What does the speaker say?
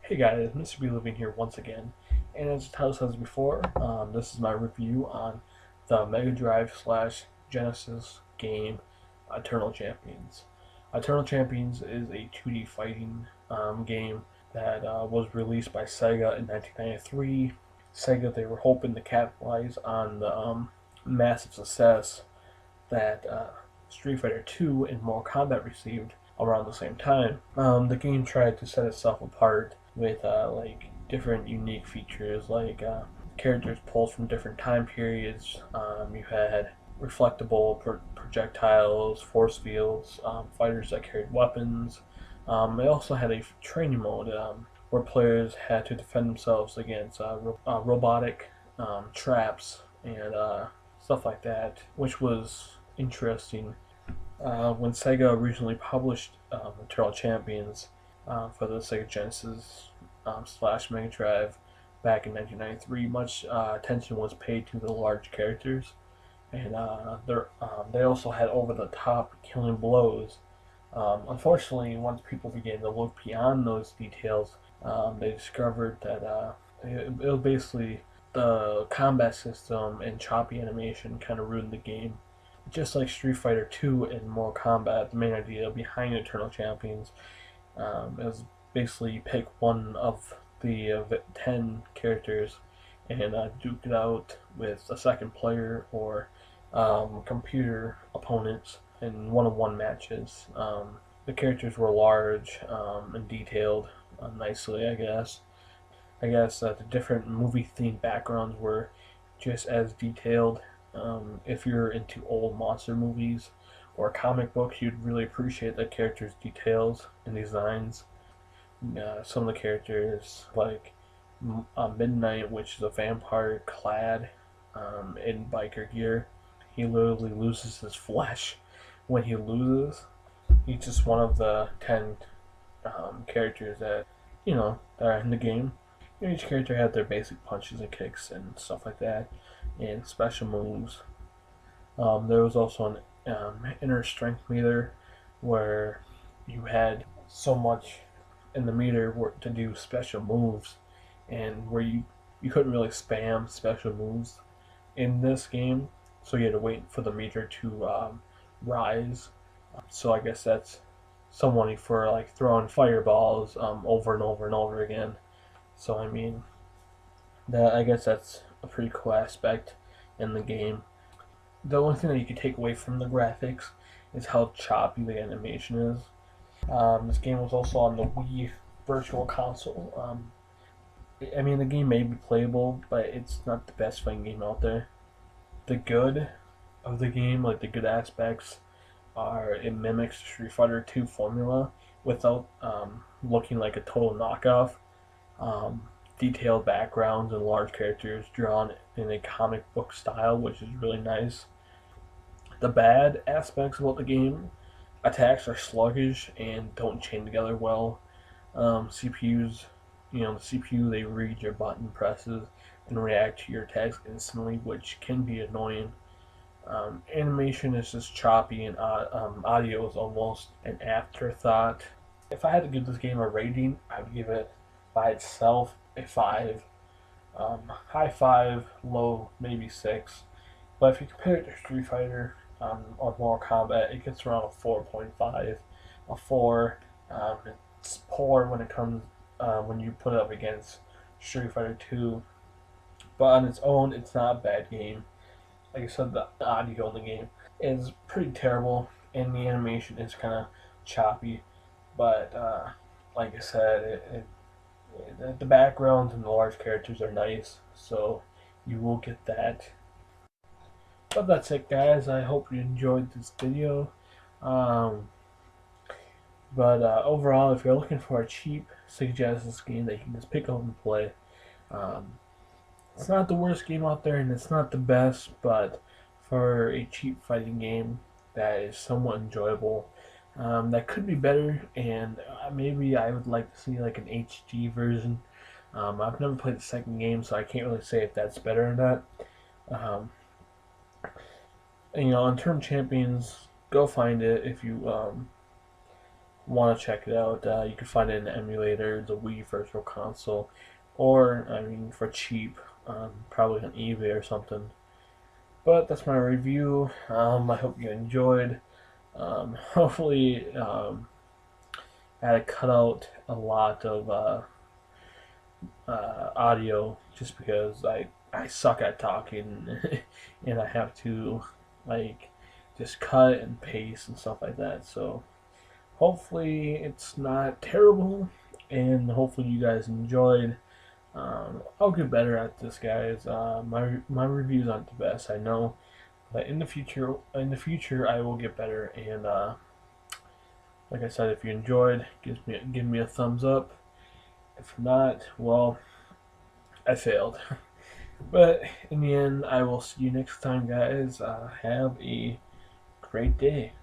Hey guys, Mr. B Living here once again, and as the title says before, this is my review on the Mega Drive slash Genesis game Eternal Champions. Eternal Champions is a 2D fighting game that was released by Sega in 1993. Sega, they were hoping to capitalize on the massive success that Street Fighter 2 and Mortal Kombat received around the same time. The game tried to set itself apart with like different unique features, like characters pulled from different time periods. You had reflectable projectiles, force fields, fighters that carried weapons. It also had a training mode where players had to defend themselves against robotic traps and stuff like that, which was interesting. When Sega originally published Eternal Champions for the Sega Genesis slash Mega Drive back in 1993, much attention was paid to the large characters, and they also had over-the-top killing blows. Unfortunately, once people began to look beyond those details, they discovered that it was basically the combat system and choppy animation kind of ruined the game. Just like Street Fighter 2 and Mortal Kombat, the main idea behind Eternal Champions is basically you pick one of the 10 characters and duke it out with a second player or computer opponents in one-on-one matches. The characters were large and detailed nicely, I guess. The different movie-themed backgrounds were just as detailed. If you're into old monster movies or comic books, you'd really appreciate the characters' details and designs. Some of the characters, like Midnight, which is a vampire clad in biker gear, he literally loses his flesh when he loses. He's just one of the 10 characters that, that are in the game. Each character had their basic punches and kicks and stuff like that, and special moves. There was also an inner strength meter where you had so much in the meter to do special moves, and where you couldn't really spam special moves in this game, so you had to wait for the meter to rise. So I guess that's some money for like throwing fireballs over and over and over again. So I mean, I guess that's a pretty cool aspect in the game. The only thing that you can take away from the graphics is how choppy the animation is. This game was also on the Wii Virtual Console. I mean, the game may be playable, but it's not the best fighting game out there. The good of the game, like the good aspects, are it mimics Street Fighter 2 formula without looking like a total knockoff. Detailed backgrounds and large characters drawn in a comic book style, which is really nice. The bad aspects about the game: attacks are sluggish and don't chain together well. CPUs, the CPU, they read your button presses and react to your attacks instantly, which can be annoying. Animation is just choppy, and audio is almost an afterthought. If I had to give this game a rating, I would give it by itself a 5. High 5, low maybe 6. But if you compare it to Street Fighter or Mortal Kombat, it gets around a 4.5. A 4. It's poor when it comes when you put it up against Street Fighter 2. But on its own, it's not a bad game. Like I said, the audio in the game is pretty terrible, and the animation is kind of choppy. But like I said, the backgrounds and the large characters are nice, so you will get that. But that's it, guys. I hope you enjoyed this video. But overall, if you're looking for a cheap Sega Genesis game that you can just pick up and play, it's not the worst game out there, and it's not the best, but for a cheap fighting game that is somewhat enjoyable, that could be better, and maybe I would like to see like an HD version. I've never played the second game, so I can't really say if that's better or not. Um, and, on Turn Champions, go find it if you want to check it out, you can find it in the emulator, the Wii Virtual Console, or I mean for cheap, probably on eBay or something. But that's my review. I hope you enjoyed. Hopefully, I had to cut out a lot of audio just because I suck at talking and I have to like just cut and paste and stuff like that. So hopefully it's not terrible, and hopefully you guys enjoyed. I'll get better at this, guys. My reviews aren't the best, I know, but in the future, I will get better. And like I said, if you enjoyed, give me a thumbs up. If not, well, I failed. But in the end, I will see you next time, guys. Have a great day.